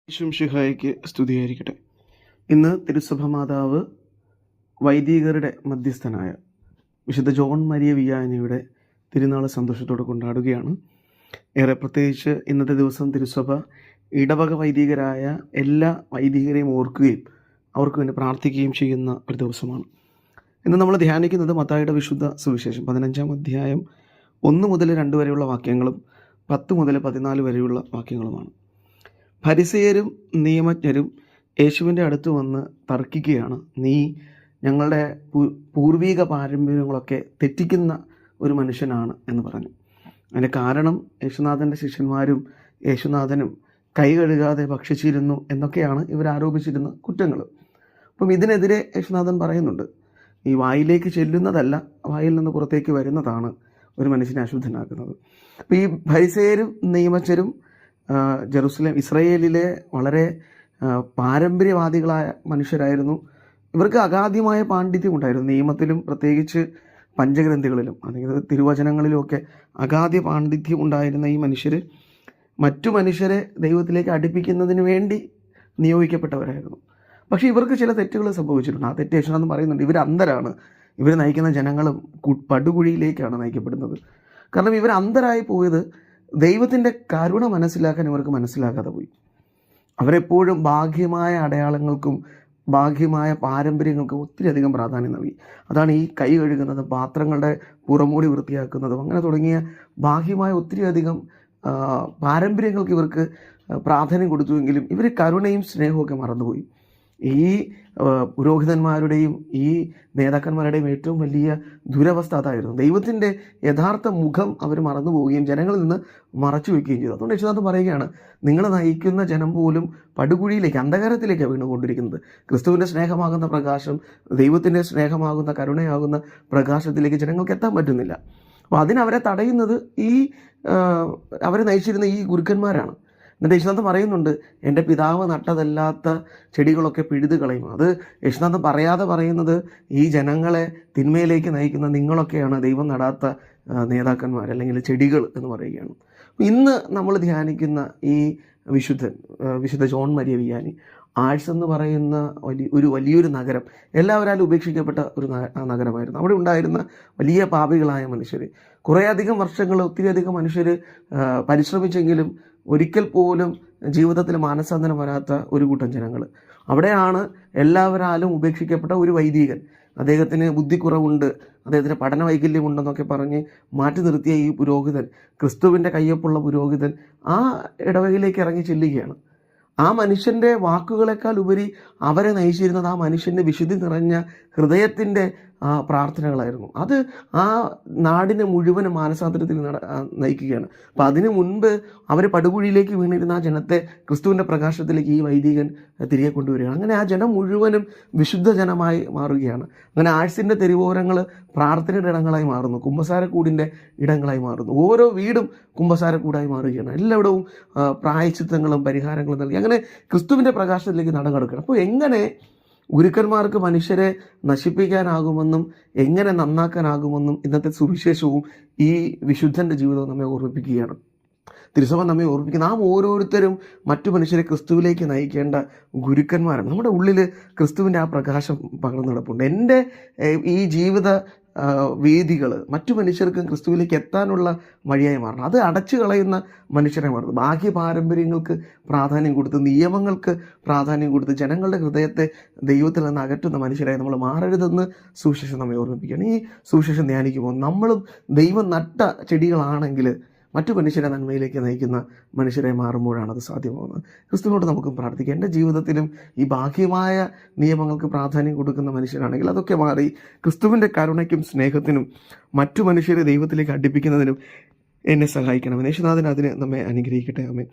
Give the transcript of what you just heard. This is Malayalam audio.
ഈശോമിശിഹായ്ക്ക് സ്തുതിയായിരിക്കട്ടെ. ഇന്ന് തിരുസഭ മാതാവ് വൈദികരുടെ മധ്യസ്ഥനായ വിശുദ്ധ ജോൺ മരിയ വിയാനിയുടെ തിരുനാൾ സന്തോഷത്തോടെ കൊണ്ടാടുകയാണ്. ഏറെ പ്രത്യേകിച്ച് ഇന്നത്തെ ദിവസം തിരുസഭ ഇടവക വൈദികരായ എല്ലാ വൈദികരെയും ഓർക്കുകയും അവർക്ക് വേണ്ടി പ്രാർത്ഥിക്കുകയും ചെയ്യുന്ന ഒരു ദിവസമാണ്. ഇന്ന് നമ്മൾ ധ്യാനിക്കുന്നത് മത്തായിയുടെ വിശുദ്ധ സുവിശേഷം 15-ാം അധ്യായം 1 മുതൽ 2 വരെയുള്ള വാക്യങ്ങളും 10 മുതൽ 14 വരെയുള്ള വാക്യങ്ങളുമാണ്. ഫരിസേയരും നിയമജ്ഞരും യേശുവിൻ്റെ അടുത്ത് വന്ന് തർക്കിക്കുകയാണ്. നീ ഞങ്ങളുടെ പൂർവീക പാരമ്പര്യങ്ങളൊക്കെ തെറ്റിക്കുന്ന ഒരു മനുഷ്യനാണ് എന്ന് പറഞ്ഞു. അതിൻ്റെ കാരണം യേശുനാഥൻ്റെ ശിഷ്യന്മാരും യേശുനാഥനും കൈ കഴുകാതെ ഭക്ഷിച്ചിരുന്നു എന്നൊക്കെയാണ് ഇവർ ആരോപിച്ചിരുന്ന കുറ്റങ്ങൾ. അപ്പം ഇതിനെതിരെ യേശുനാഥൻ പറയുന്നുണ്ട്, ഈ വായിലേക്ക് ചെല്ലുന്നതല്ല, വായിൽ നിന്ന് പുറത്തേക്ക് വരുന്നതാണ് ഒരു മനുഷ്യനെ അശുദ്ധനാക്കുന്നത്. അപ്പോൾ ഈ ഫരിസേയരും നിയമജ്ഞരും ഇസ്രയേലിലെ വളരെ പാരമ്പര്യവാദികളായ മനുഷ്യരായിരുന്നു. ഇവർക്ക് അഗാധ്യമായ പാണ്ഡിത്യം ഉണ്ടായിരുന്നു. നിയമത്തിലും പ്രത്യേകിച്ച് പഞ്ചഗ്രന്ഥികളിലും അല്ലെങ്കിൽ തിരുവചനങ്ങളിലുമൊക്കെ അഗാധ്യ പാണ്ഡിത്യം ഉണ്ടായിരുന്ന ഈ മനുഷ്യർ മറ്റു മനുഷ്യരെ ദൈവത്തിലേക്ക് അടുപ്പിക്കുന്നതിന് വേണ്ടി നിയോഗിക്കപ്പെട്ടവരായിരുന്നു. പക്ഷേ ഇവർക്ക് ചില തെറ്റുകൾ സംഭവിച്ചിട്ടുണ്ട്. ആ തെറ്റ് യേശുനാഥൻ പറയുന്നുണ്ട്, ഇവർ അന്ധരാണ്, ഇവർ നയിക്കുന്ന ജനങ്ങളും പടുകുഴിയിലേക്കാണ് നയിക്കപ്പെടുന്നത്. കാരണം ഇവർ അന്ധരായി പോയത് ദൈവത്തിൻ്റെ കരുണ മനസ്സിലാക്കാൻ ഇവർക്ക് മനസ്സിലാക്കാതെ പോയി. അവരെപ്പോഴും ബാഹ്യമായ അടയാളങ്ങൾക്കും ബാഹ്യമായ പാരമ്പര്യങ്ങൾക്കും ഒത്തിരി അധികം പ്രാധാന്യം നൽകി. അതാണ് ഈ കൈ കഴുകുന്നതും പാത്രങ്ങളുടെ പുറമൂടി വൃത്തിയാക്കുന്നതും അങ്ങനെ തുടങ്ങിയ ബാഹ്യമായ ഒത്തിരി അധികം പാരമ്പര്യങ്ങൾക്ക് ഇവർക്ക് പ്രാധാന്യം കൊടുത്തുവെങ്കിലും ഇവർ കരുണയും സ്നേഹമൊക്കെ മറന്നുപോയി. ഈ പുരോഹിതന്മാരുടെയും ഈ നേതാക്കന്മാരുടെയും ഏറ്റവും വലിയ ദുരവസ്ഥ അതായിരുന്നു. ദൈവത്തിൻ്റെ യഥാർത്ഥ മുഖം അവർ മറന്നു പോവുകയും ജനങ്ങളിൽ നിന്ന് മറച്ചു വയ്ക്കുകയും ചെയ്തു. അതുകൊണ്ട് യേശുനാഥൻ പറയുകയാണ്, നിങ്ങൾ നയിക്കുന്ന ജനം പോലും പടുകുഴിയിലേക്ക്, അന്ധകാരത്തിലേക്കാണ് വീണുകൊണ്ടിരിക്കുന്നത്. ക്രിസ്തുവിൻ്റെ സ്നേഹമാകുന്ന പ്രകാശം, ദൈവത്തിൻ്റെ സ്നേഹമാകുന്ന കരുണയാകുന്ന പ്രകാശത്തിലേക്ക് ജനങ്ങൾക്ക് എത്താൻ പറ്റുന്നില്ല. അപ്പോൾ അതിനവരെ തടയുന്നത് അവരെ നയിച്ചിരുന്ന ഈ ഗുരുക്കന്മാരാണ്. എന്നിട്ട് യേശുനാഥൻ പറയുന്നുണ്ട്, എൻ്റെ പിതാവ് നട്ടതല്ലാത്ത ചെടികളൊക്കെ പിഴുത് കളയും. അത് യേശുനാഥൻ പറയാതെ പറയുന്നത്, ഈ ജനങ്ങളെ തിന്മയിലേക്ക് നയിക്കുന്ന നിങ്ങളൊക്കെയാണ് ദൈവം നടാത്ത നേതാക്കന്മാർ അല്ലെങ്കിൽ ചെടികൾ എന്ന് പറയുകയാണ്. ഇന്ന് നമ്മൾ ധ്യാനിക്കുന്ന ഈ വിശുദ്ധ ജോൺ മരിയ വിയാനി, ആഴ്സ് എന്ന് പറയുന്ന വലിയൊരു നഗരം, എല്ലാവരാലും ഉപേക്ഷിക്കപ്പെട്ട ഒരു നഗരമായിരുന്നു. അവിടെ ഉണ്ടായിരുന്ന വലിയ പാപികളായ മനുഷ്യർ, കുറേയധികം വർഷങ്ങൾ ഒത്തിരിയധികം മനുഷ്യർ പരിശ്രമിച്ചെങ്കിലും ഒരിക്കൽ പോലും ജീവിതത്തിൽ മാനസാന്തരം വരാത്ത ഒരു കൂട്ടം ജനങ്ങൾ. അവിടെയാണ് എല്ലാവരാലും ഉപേക്ഷിക്കപ്പെട്ട ഒരു വൈദികൻ, അദ്ദേഹത്തിന് ബുദ്ധിക്കുറവുണ്ട്, അദ്ദേഹത്തിന് പഠന വൈകല്യമുണ്ടെന്നൊക്കെ പറഞ്ഞ് മാറ്റി നിർത്തിയ ഈ പുരോഹിതൻ, ക്രിസ്തുവിൻ്റെ കയ്യൊപ്പുള്ള പുരോഹിതൻ ആ ഇടവകയിലേക്ക് ഇറങ്ങി ചെല്ലുകയാണ്. ആ മനുഷ്യൻ്റെ വാക്കുകളെക്കാൾ ഉപരി അവരെ നയിച്ചിരുന്നത് ആ മനുഷ്യൻ്റെ വിശുദ്ധി നിറഞ്ഞ ഹൃദയത്തിൻ്റെ പ്രാർത്ഥനകളായിരുന്നു. അത് ആ നാടിനെ മുഴുവനും മാനസാന്തരത്തിൽ നയിക്കുകയാണ്. അപ്പം അതിനു മുൻപ് അവർ പടുകുഴിയിലേക്ക് വീണിരുന്ന ആ ജനത്തെ ക്രിസ്തുവിൻ്റെ പ്രകാശത്തിലേക്ക് ഈ വൈദികൻ തിരികെ കൊണ്ടുവരികയാണ്. അങ്ങനെ ആ ജനം മുഴുവനും വിശുദ്ധ ജനമായി മാറുകയാണ്. അങ്ങനെ ആഴ്സിൻ്റെ തെരുവോരങ്ങൾ പ്രാർത്ഥനയുടെ ഇടങ്ങളായി മാറുന്നു, കുമ്പസാരക്കൂടിൻ്റെ ഇടങ്ങളായി മാറുന്നു. ഓരോ വീടും കുമ്പസാരക്കൂടായി മാറുകയാണ്. എല്ലായിടവും പ്രായശ്ചിത്തങ്ങളും പരിഹാരങ്ങളും നൽകി അങ്ങനെ ക്രിസ്തുവിൻ്റെ പ്രകാശത്തിലേക്ക് നടകടക്കണം. അപ്പോൾ എങ്ങനെ ഗുരുക്കന്മാർക്ക് മനുഷ്യരെ നശിപ്പിക്കാനാകുമെന്നും എങ്ങനെ നന്നാക്കാനാകുമെന്നും ഇന്നത്തെ സുവിശേഷവും ഈ വിശുദ്ധൻ്റെ ജീവിതവും നമ്മെ ഓർമ്മിപ്പിക്കുകയാണ്. തിരുസഭ നമ്മെ ഓർമ്മിപ്പിക്കുന്ന നാം ഓരോരുത്തരും മറ്റു മനുഷ്യരെ ക്രിസ്തുവിലേക്ക് നയിക്കേണ്ട ഗുരുക്കന്മാരാണ്. നമ്മുടെ ഉള്ളിൽ ക്രിസ്തുവിൻ്റെ ആ പ്രകാശം പകർന്നു കിടപ്പുണ്ട്. എൻ്റെ ഈ ജീവിത വേദികൾ മറ്റു മനുഷ്യർക്കും ക്രിസ്തുവിലേക്ക് എത്താനുള്ള വഴിയായി മാറണം. അത് അടച്ചു കളയുന്ന മനുഷ്യരെ മാറുന്നു. ബാഹ്യ പാരമ്പര്യങ്ങൾക്ക് പ്രാധാന്യം കൊടുത്ത്, നിയമങ്ങൾക്ക് പ്രാധാന്യം കൊടുത്ത് ജനങ്ങളുടെ ഹൃദയത്തെ ദൈവത്തിൽ നിന്ന് അകറ്റുന്ന മനുഷ്യരായി നമ്മൾ മാറരുതെന്ന് സുവിശേഷം നമ്മെ ഓർമ്മിപ്പിക്കുകയാണ്. ഈ സുവിശേഷം ധ്യാനിക്കുമ്പോൾ നമ്മളും ദൈവം നട്ട ചെടികളാണെങ്കിൽ മറ്റു മനുഷ്യരെ നന്മയിലേക്ക് നയിക്കുന്ന മനുഷ്യരെ മാറുമ്പോഴാണ് അത് സാധ്യമാകുന്നത്. ക്രിസ്തുവിനോട് നമുക്കും പ്രാർത്ഥിക്കാം. എൻ്റെ ജീവിതത്തിലും ഈ ബാഹ്യമായ നിയമങ്ങൾക്ക് പ്രാധാന്യം കൊടുക്കുന്ന മനുഷ്യരാണെങ്കിൽ അതൊക്കെ മാറി ക്രിസ്തുവിൻ്റെ കരുണയ്ക്കും സ്നേഹത്തിനും മറ്റു മനുഷ്യരെ ദൈവത്തിലേക്ക് അടുപ്പിക്കുന്നതിനും എന്നെ സഹായിക്കണം. യേശുനാഥൻ അതിന് നമ്മെ അനുഗ്രഹിക്കട്ടെ. ആമേൻ.